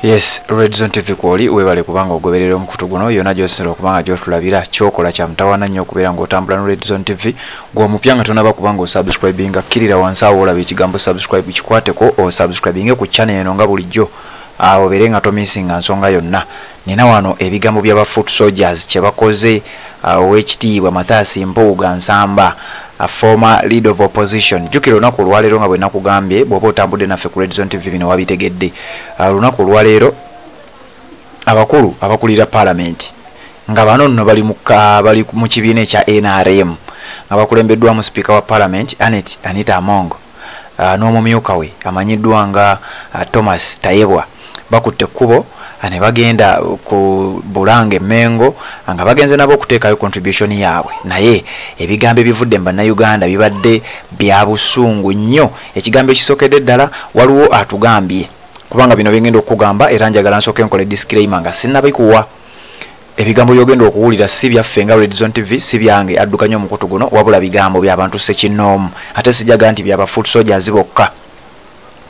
Yes, Red Zone TV kwoli webale kubanga ogoberera omukutu guno yona gyosera okubanga gyotulabira kyokola kya mtawana nnyo okubeera ng'otambula no Red Zone TV gw'omupya nga tonaba kubanga osubscribinga kirira wansi awo olaba ekigambo subscribe kikwateko osubscribinge ku channel eno nga bulijjo obeere nga tomisinga nsonga yonna. Nina wano ebigambo by'aba foot soldiers kye bakoze ow'ekitiibwa Mathias Mpuuga Nsamba, a former leader of opposition. Jukira olunaku olwaleero nga bwe nakugambye bw'oba otambudde naffe ku Red Zone TV bino wabitegedde. Olunaku olwaleero abakulu abakulira parliament nga bano nno bali mu kibiina ekya NRM nga bakulembeddwamu speaker wa parliament Anita Amongo n'omumyuka we amanyiddwa nga Thomas Tayebwa bakutte ekkubo ne bagenda ku Bulange Mengo nga bagenze nabo okuteekayo contribution yaabwe, naye ebigambo ebivudde mu Bannayuganda bibadde bya busungu nnyo. Ekigambo ekisookedde ddala waliwo atugambye kubanga bino bigenda okugamba era njagala nsooke nkole disclaimer nga sinnabikuwa. Ebigambo byogenda okuwulira si byaffe nga Red Zone TV, si byange addukanya omukutu guno, wabula bigambo by'abantu ssekinnoomu, ate sijaga nti byaba foot soldiers bokka,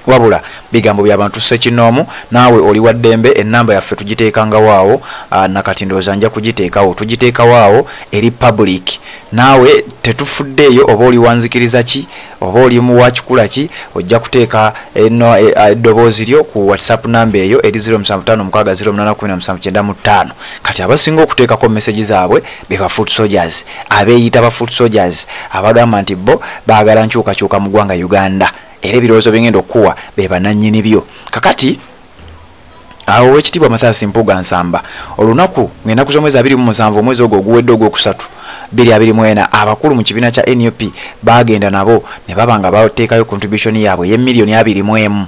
wabula bigambo by'abantu ssekinnoomu. Naawe oli wa ddembe, ennamba yaffe tugiteekanga waawo nakati ndowooza nja kugiteekawo, tugiteeka waawo eri public. Naawe tetufuddeeyo oba oli wanzikiriza ki oba oli muwa kikula ki, ojja kuteeka eddoboozi lyo ku WhatsApp namba eyo eri 0756081795. Kati abasinga okuteekako message zaabwe be ba foot soldiers, abeeyita ba foot soldiers abagamba nti bo baagala nkyukakyuka mu ggwanga Uganda, era ebirowoozo bingenda okuwa be bannannyini byo. Kakati awo wekitiibwa Mathias Mpuuga Nsamba olunaku ngenda kuzomwezi 27 omwezi ogwo oguwedde ogwokusatu 2024 abakulu mu kibiina kya NUP bagenda nabo ne baba nga bateekayo contribution yaabwe $2,000,000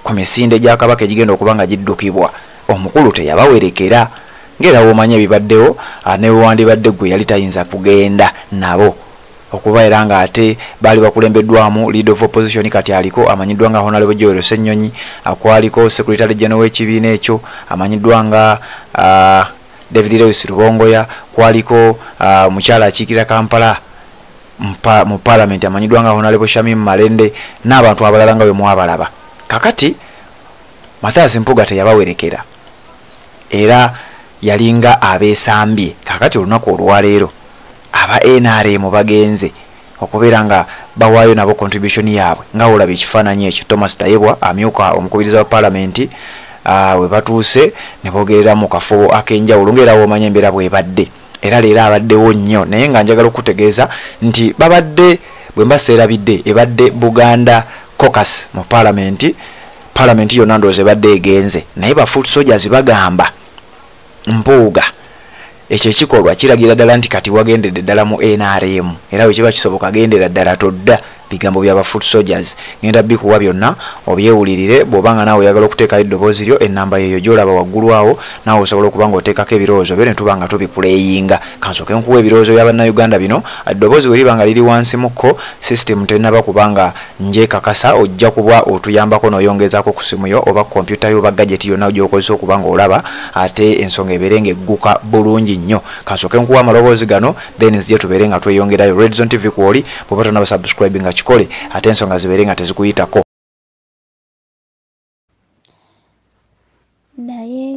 ku misinde gya Kabaka egigenda okuba nga giddukibwa. Omukulu teyabawerekera ng'era womanya ebibaddewo, ne wandibadde gwe yali tayinza kugenda nabo okuba era nga ate bali bakulembeddwamu leader of opposition kati aliko amanyiddwa nga Honorable Joel Ssenyonyi, akwaliko secretary general w'ekibiina ekyo amanyiddwa nga David Lewis Rubongoya, kwaliko mukyala akiikirira Kampala mu parliament amanyiddwa nga Honorable Shamim Malende n'abantu abalala nga bwe mwabalaba. Kakati Mathias Mpuuga teyabawerekera era yalinga abeesambye. Kakati olunaku olwaleero aba NRM bagenze okubeera nga bawaayo nabo contribution yaabwe nga olaba ekifaananyi ekyo. Thomas Tayebwa amyuka omukubiriza wa parliament we batuuse ne bogerera mu kafubo ak'enjawulo ng'era womanya embeera bwebadde, era leero abaddewo nnyo, naye nga njagala okutegeeza nti babadde bwe mbaseerabidde ebadde Buganda caucus mu parliament yonna ndowooza ebadde egenze, naye ba foot soldiers bagamba Mpuuga ekyo ekikolwa kiragira ddala nti kati wagendedde ddala mu NRM, era bwe kiba kisoboka gendera ddala todda. Bigambo by'aba foot soldiers ngenda bikuwa byonna obyewulirire. Bw'obanga naawe oyagala okuteekayo eddoboozi lyo, ennamba yeyo gy'olaba waggulu awo, naawe osobola okuba nga oteekako ebirowoozo byo ne tuba nga tubipuleyinga. Kansooke nkuwa ebirowoozo by'Abannayuganda bino. Eddoboozi bwe liba nga liri wansi mukko, system tennaba kubanga njeekakasa, ojja kuba otuyambako n'oyongezaako ku simu yo oba kompyuta yo oba gadget yonna gy'okozesa okuba nga olaba, ate ensonga ebeere ng'egguka bulungi nnyo. Kansooke nkuwa amaloboozi gano, then nzije tubeere nga tweyongerayo. Red Zone TV kwoli bw'oba tonnaba subscribing kikole ate ensonga zibeere nga tezikuyitako. Naye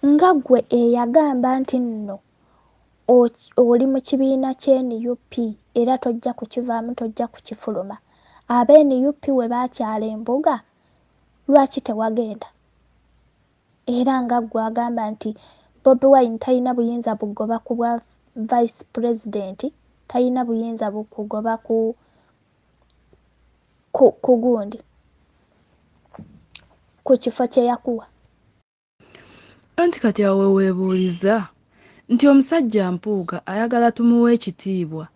nga gwe eyagamba nti nno oli mu kibiina ky'NUP era tojja kukivaamu, tojja kukifuluma, ab'NUP we baakyala embuga lwaki tewagenda? Era nga gwe agamba nti Bobi Wine talina buyinza bugoba ku bwa vice president, talina buyinza bukugoba ku gundi ku kifo kye yakuwa. Anti kati awe weebuuliza nti omusajja Mpuuga ayagala tumuwe ekitiibwa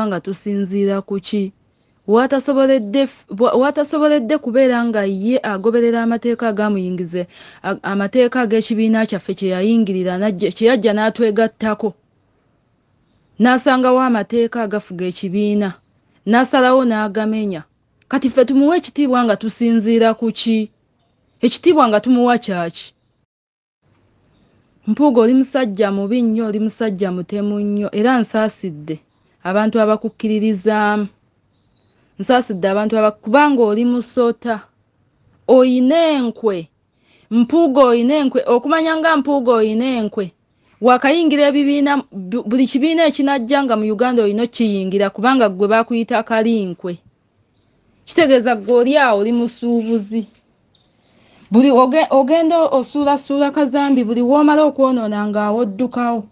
nga tusinziira ku ki? Watasoboledde kubeera nga ye agoberera amateeka agamuyingize, amateeka ag'ekibiina kyaffe kye yayingirira kye yajja n'atwegattako, n'asangawo amateeka agafuga ekibiina n'asalawo n'agamenya. Kati ffe tumuwe ekitiibwa nga tusinziira ku ki? Ekitiibwa nga tumuwa kyaki? Mpuuga oli musajja mubi nnyo, oli musajja mutemu nnyo, era nsaasidde abantu abakukkiririzaamu, nsaasidde abantu kubanga oli musota, oyina enkwe Mpuuga oyina enkwe okumanya nga Mpuuga oyina enkwe wakayingira ebibiina buli kibiina ekinajja nga mu Uganda oyina kiyingira kubanga gwe bakuyita kalinkwe kitegeeza gwe oli awo oli musuubuzi buli ogenda osuulasuula kazambi buli w'omala okwonoona ng'awoddukawo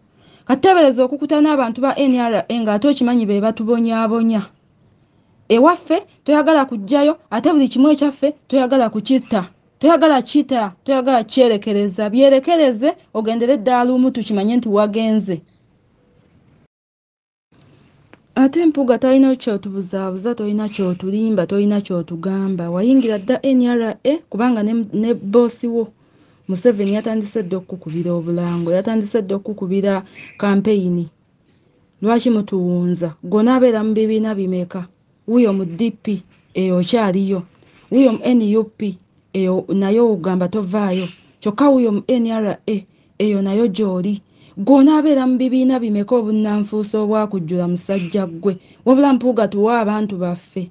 kateebereza okukuta n'abantu ba NRA ng'ate okimanyi be batubonyaabonya ewaffe toyagala kujjayo ate buli kimu ekyaffe toyagala kukitta toyagala kyerekereza byerekereze ogendere Ddala omu tukimanye nti wagenze ate Mpuuga talina kyotubuzaabuza tolina kyotulimba tolina kyotugamba wayingira dda NRA kubanga ne boosi wo Museveni yatandise dda okukubira obulango yatandise dda okukubira kampeyini lwaki mutuwunza gona abeera mu bibiina bimeka wuyo mu DP eyo okyaliyo wuyo mu NUP eyo nayo ogamba tovaayo kyokka wuyo mu NRA eyo nayo gy'oli gona abeera mu bibiina bimeka obunnanfuusa obwakujjula musajja gwe wabula Mpuuga tuwa abantu baffe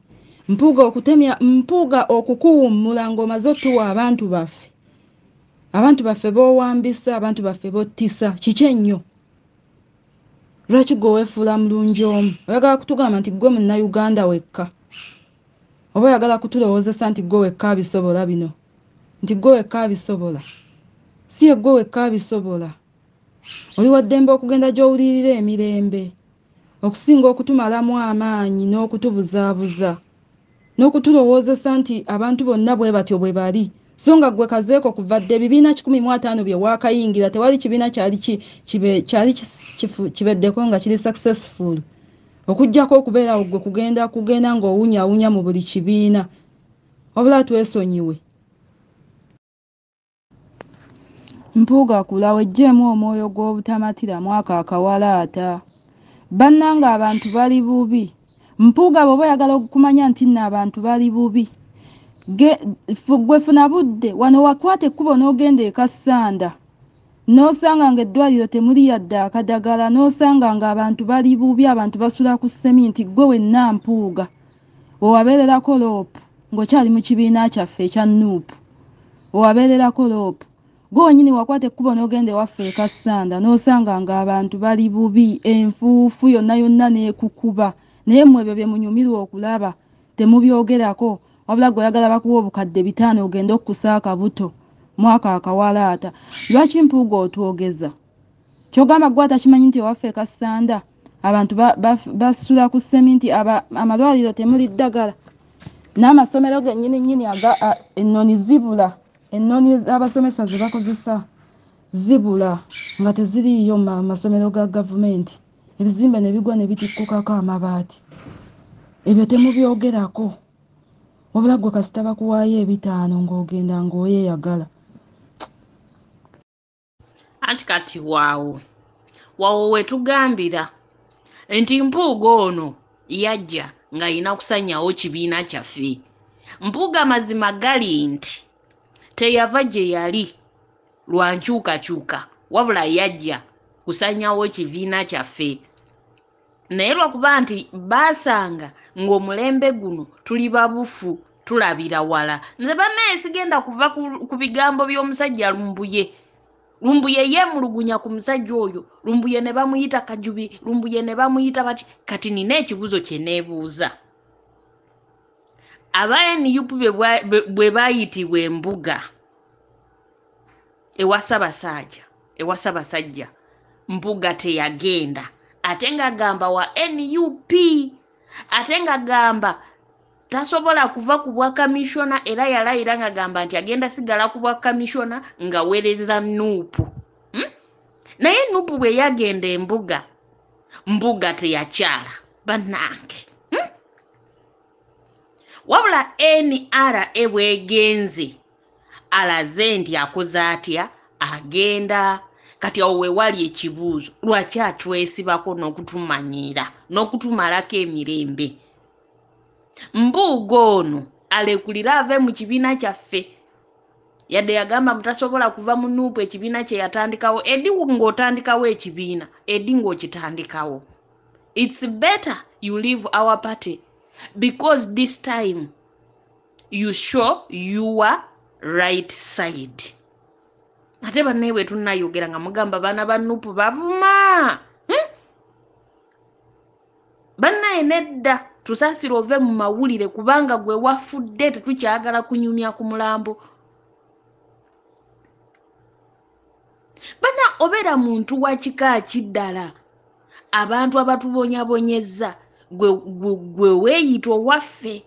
Mpuuga okutemya Mpuuga okukuwummula ng'omaze otuwa abantu baffe b'owambisa abantu baffe bottisa kiki ennyo lwaki gwe weefuula mulungi omu oyagala kutugamba nti gwe munnayuganda wekka oba oyagala kutulowoozesa nti gwe wekka abisobola bino nti gwe wekka abisobola si ye gwe wekka abisobola oli wa ddembe okugenda gy'owulirira emirembe okusinga okutumalamu amaanyi n'okutubuzaabuza n'okutulowoozesa nti abantu bonna bwe batyo bwe bali so nga gwe kazeeko kuva dde ebibiina 15 bye waakayingira tewali kibiina kyali kibeddeko nga kiri successful okujjako okubeerawo gwe kugenda ng'owunyawunya mu buli kibiina wabula twesonyiwe Mpuuga kulawe ejjeemu omwoyo gw'obutamatira mwaka akawalaata bannange abantu bali bubi Mpuuga bw'oba oyagala okumanya nti nno abantu bali bubi gwe funa budde wano wakwata ekkubo n'ogenda ekassanda n'osanga ng'eddwaliro temuli yadde akadagala n'osanga ng'abantu bali bubi abantu basula ku seminti gwe wenna Mpuuga owabeererako loopu ng'okyali mu kibiina kyaffe ekya nuupu owabeererako loopu gwe wennyini wakwata ekkubo n'ogenda ewaffe ekassanda n'osanga ng'abantu bali bubi enfuufu yonna n'ekukuba naye mmwe ebyo bye munyumirwa okulaba temubyogerako wabula gwe oyagala bakuwa obukadde 5 ogenda okukusa akabuto mwaka akawalaata lwaki Mpuuga otwogeza kyogamba gwe atakimanyi nti ewaffe ekassanda abantu basula ku seminti amalwaliro temuli ddagala n'amasomero gennyini ennoni zibula ennoni abasomesa ze bakozesa zibula nga teziriiyo mu masomero ga gavumenti ebizimbe ne bigwa ne bitikkukako amabaati ebyo temubyogerako wabula gwe kasita bakuwaayo 5 ng'ogenda ng'oyeeyagala anti kati waawo wetugambira nti Mpuuga ono yajja ng'ayina kusanyawo kibiina kyaffe Mpuuga mazima gali nti teyava gye yali lwa nkyukakyuka wabula yajja kusanyawo ekibiina kyaffe naye lwakuba nti baasanga ng'omulembe guno tuli babufu tulabira wala nze bannange sigenda kuva ku bigambo by'omusajja Lumbuye yeemulugunya ku musajja oyo Lumbuye ne bamuyita Kajubi Lumbuye ne bamuyita bati kati nina ekibuzo kye neebuuza aba NUP bwe baayitibwa embuga ewa Ssaabasajja Mpuuga teyagenda ate ng'agamba wa NUP ate ng'agamba tasobola kuva ku bwa kamishona era yalayira ng'agamba nti agenda sigala ku bwa kamishona ng'aweereza nuupu naye nuupu bwe yagenda embuga Mpuuga teyakyala bannange wabula NRA bwegenze alaze nti akoze atya agenda kati awo we wali ekibuuzo lwaki atwesibako n'okutumanyiira n'okutumalako emirembe Mpuuga ono alekulira ave mu kibiina kyaffe yadde yagamba mutasobola kuva mu nuupu ekibiina kye yatandikawo edi ng'otandikawo ekibiina edi ng'okitandikawo it's better you leave our party because this time you show you are right side. Ate bannewe tunayogera nga mugamba bana ba Nuupu bavuma. Bannaye nedda tusaasira ove mu mawulire kubanga gwe wafudde tetukyagala kunyumya ku mulambo. Bana obeera muntu wa kika ki ddala abantu abatubonyabonyezza gwe weeyita owaffe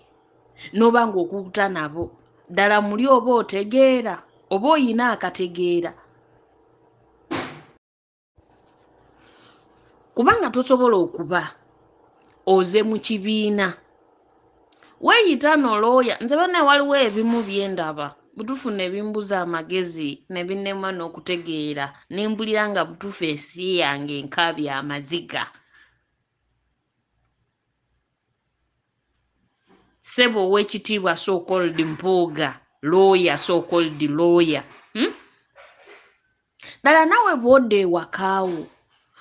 n'oba ng'okukuta nabo ddala muli oba otegeera oba oyina akategeera. Kubanga tosobola okuba oze mu kibiina weeyita nolooya. Nze banne waliwo ebimu byendaba butuufu ne bimbuza amagezi ne binnema n'okutegeera ne mpulira nga butuufu ensi yange nkabya amaziga. Ssebo ow'ekitiibwa so-called Mpuuga lawyer, so-called lawyer. Ddala nawe bw'odda ewakaawo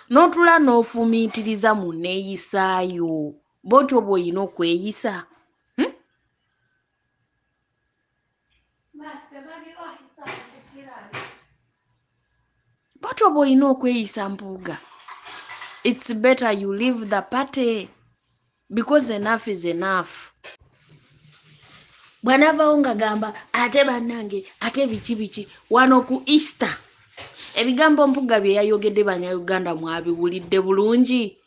n'otula n'ofumiitiriza mu neeyisaayo bw'otyo bw'olina okweyisa. Bw'otyo bw'olina okweyisa Mpuuga. It's better you leave the party because enough is enough. Bw'anaavawo nga gamba ate bannange ate biki wano ku Easter ebigambo Mpuuga bye yayogedde Bannayuganda mwabiwulidde bulungi.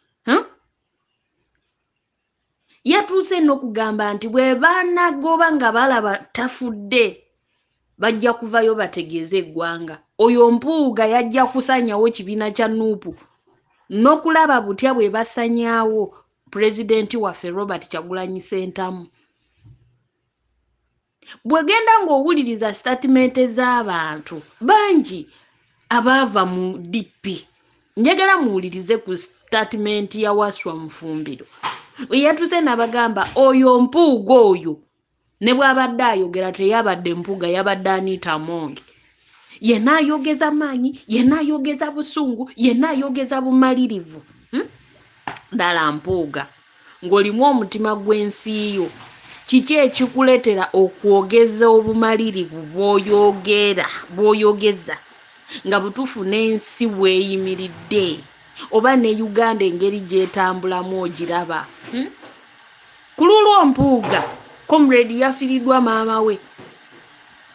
Yatuuse n'okugamba nti bwe baanagoba nga balaba tafudde bajja kuvayo bategeeze eggwanga. Oyo Mpuuga yajja kusanyawo kibiina kya Nuupu n'okulaba butya bwe basanyaawo pulezidenti waffe Robert Kyagulanyi Ssentamu. Bwegenda ng'owuliriza sitatimenti z'abantu bangi abaava mu DP, njagala muwulirize ku sitatimenti ya Waswa Mufumbiro yatuuse n'abagamba oyo Mpuuga oyo ne bw'abadde ayogera teyabadde Mpuuga, yabadde Anita Monge. Yenna ayogeza maanyi, yenna ayogeza busungu, yenna ayogeza bumalirivu. Ddala Mpuuga ng'olimu omutima gw'ensi yo kiki ekikuleetera okwogeza obumalirivu bw'oyogeza nga butuufu n'ensi weeyimiridde oba ne Uganda engeri gy'etambulamu ogiraba? Ku lulwo Mpuuga comrade yafiiriddwa maama we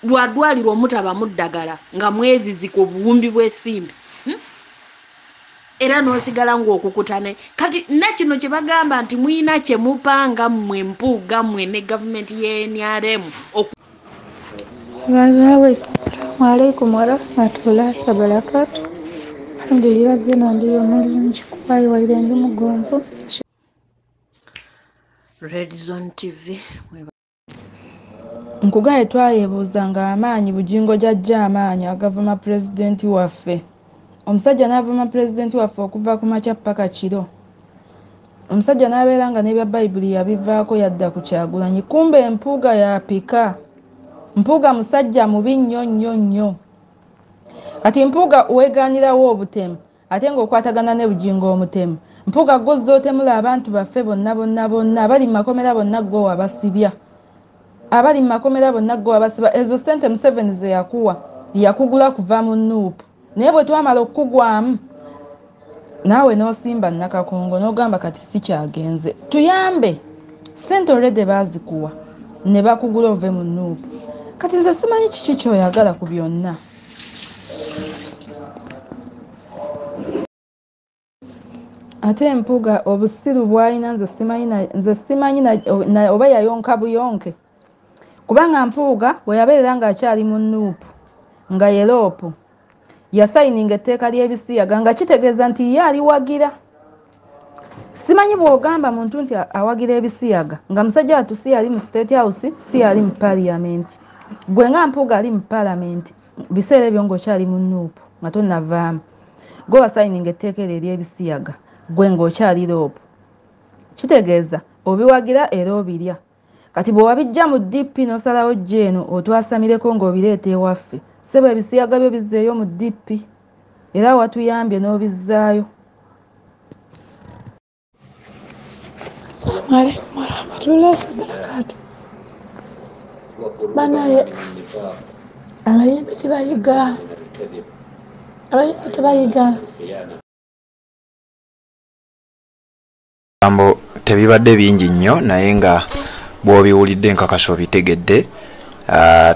lwa ddwaliro omutabamu ddagala nga mwezizika obuwumbi bw'essimbi. Era n'osigala ng'okukutane kati nakino kye bagamba nti muyina kye mupanga mmwe Mpuuga mmwe ne gavumenti y'NRM. Assalamu alaikum warahmatullahi wabarakatuh. Alhamdulillah zina ndiyo mulungi kubayi walire ndi mugonvu. Red Zone TV. Nkugaye twayebuuza nga amaanyi bugingo jajja amaanyi agavuma pulezidenti waffe. Omusajja n'avuma pulezidenti waffe okuva ku makya paka kiro. Omusajja n'abeera nga n'ebya Bayibuli yabivaako yadda ku Kyagulanyi. Kumbe Mpuuga yapika. Mpuuga musajja mubi nnyo. Kati Mpuuga weegaanirawo obutemu ate ng'okwatagana ne bugingo omutemu. Mpuuga gozza otemula abantu baffe bonna abali mu makomera bonna gwe wabasibya. Abali mu makomera bonna gwe wabasiba. Ezo ssente Museveni ze yakuwa yakugula kuva mu Nuupu. Naye bwe twamala okukugwamu naawe n'osimba Nakakongo n'ogamba kati si kyagenze. Tuyambe ssente olredde baazikuwa ne bakugula ove mu Nuupu. Kati nze simanyi kiki ky'oyagala ku byonna. Ate Mpuuga obusiru bw'alina nze simanyi oba yayonka buyonke. Kubanga Mpuuga bwe yabeerera ng'akyali mu Nuupu nga Yeroopu yasayininga etteeka ly'ebisiyaga nga kitegeeza nti ye aliwagira. Simanyi bw'ogamba muntu nti awagira ebisiyaga nga musajja wattu si yali mu State House, si yali mu Parliament. Gwe nga Mpuuga ali mu Parliament biseera ebyo ng'okyali mu Nuupu nga tonnavaamu. Gwe wasayininga etteeka eryo ery'ebisiyaga gwe ng'okyali Yeroopu. Kitegeeza obiwagira era obirya. Kati bwe wabijja mu DP n'osalawo jjeeno otwasamireko ng'obireeta ewaffe. Ssebo ebisiyaga byo bizzeeyo mu DP era watuyambye n'obizzaayo. Assalamu alaikum warahmatullahi wabarakatuh. Banaye abayimbi tebayiga. Abayimbi tebayiga. Ambo tebibadde bingi nnyo naye nga bw'obiwulidde nkakasa obitegedde.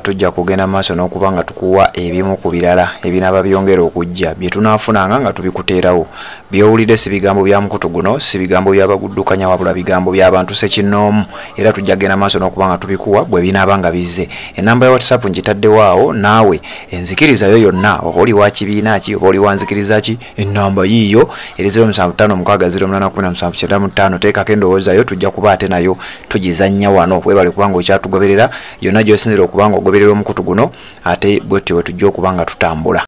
Tujja kugenda maaso n'okuba nga tukuwa ebimu ku birala ebinaaba byongera okujja bye tunaafunanga nga tubikuteerawo. By'owulidde si bigambo bya mukutu guno, si bigambo by'abaguddukanya wabula bigambo by'abantu sekinnoomu, era tujja kugenda maaso n'okuba nga tubikuwa bwe binaaba nga bizze. Ennamba ya WhatsApp ngitaddewo naawe enzikirizayo yonna, oba oli wa kibiina ki, oba oli wa nzikiriza ki, ennamba yiiyo eri 0756081795. Teekako endowoozayo, tujja kuba ate nayo tugizannya wano. Weebale kubanga okyatugoberera yonna gy'osinzira okuba nga ogoberera omukutu guno, ate bwetyo bwe tujja okuba nga tutambula.